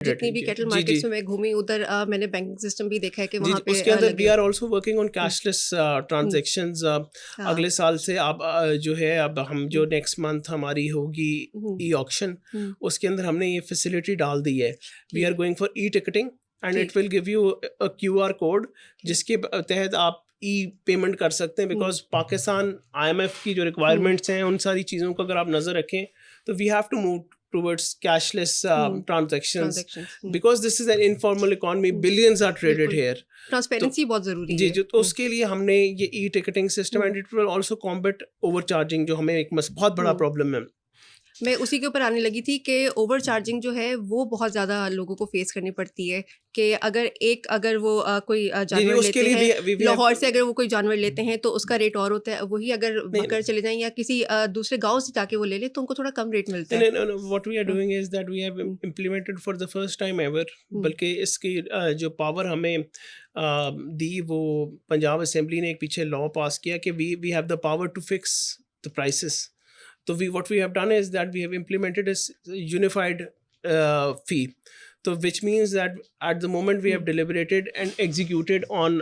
جتنی بھی Cattell markets میں گھومی ادھر میں نے بینکنگ سسٹم بھی دیکھا ہے کہ وہاں پہ اس کے اندر we are also working on cashless transactions. اگلے سال سے اب جو ہے اب ہم جو نیکسٹ منتھ ہماری ہوگی ای آکشن, اس کے اندر ہم نے یہ فیسلٹی ڈال دی ہے. We are going for e ticketing and it will give you Q R code جس کے تحت آپ ای پیمنٹ کر سکتے ہیں. Because Pakistan I M F کی جو ریکوائرمنٹس ہیں ان ساری چیزوں کو اگر آپ نظر رکھیں تو we have to move towards cashless transactions because this is an informal economy, billions are traded here. Transparency بہت ضروری ہے جی جی, تو اس کے لیے ہم نے یہ e ticketing system and it will also combat overcharging جو ہمیں ایک بہت بڑا پرابلم ہے. میں اسی کے اوپر آنے لگی تھی کہ اوور چارجنگ جو ہے وہ بہت زیادہ لوگوں کو فیس کرنی پڑتی ہے کہ اگر وہ کوئی جانور لیتے ہیں لاہور سے, اگر وہ کوئی جانور لیتے ہیں تو اس کا ریٹ اور ہوتا ہے. وہی اگر بکر چلے جائیں یا کسی دوسرے گاؤں سے جا کے وہ لے لیں تو ان کو تھوڑا کم ریٹ ملتا ہے. What we are doing is that we have implemented for the first time ever, بلکہ اس کی جو پاور ہمیں دی وہ پنجاب اسمبلی نے ایک پیچھے لا پاس کیا کہ we have the power to fix the prices. So what we have done is that we have implemented a unified fee. So which means that at the moment we have deliberated and executed on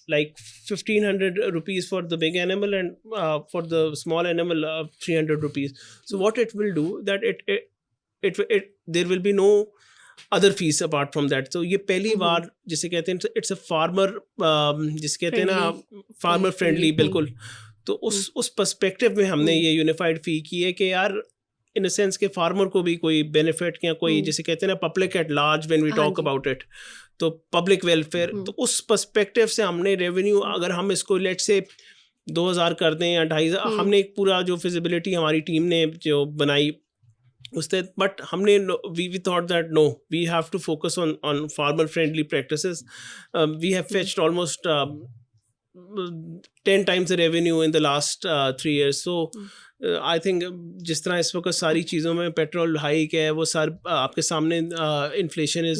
like 1,500 rupees for the big animal and for the small animal 300 rupees. So what it will do that it there will be no other fees apart from that. So یہ پہلی بار جسے کہتے ہیں it's a farmer جسے کہتے ہیں نا farmer friendly بالکل. تو اس پرسپیکٹو میں ہم نے یہ یونیفائڈ فی کی ہے کہ یار ان اے سینس کہ فارمر کو بھی کوئی بینیفٹ یا کوئی جسے کہتے ہیں نا public at large when we talk about it, تو پبلک ویلفیئر. تو اس پرسپیکٹو سے ہم نے ریونیو اگر ہم اس کو لیٹ سے 2,000 کر دیں یا 2,500, ہم نے ایک پورا جو فیزیبلٹی ہماری ٹیم نے جو بنائی اس سے, بٹ ہم نے we thought that now we have to focus on farmer friendly practices. We have fetched almost 10 times the revenue in the last 3 years. So I think جس طرح اس وقت ساری چیزوں میں پیٹرول ہائیک ہے وہ سر آپ کے سامنے انفلیشن از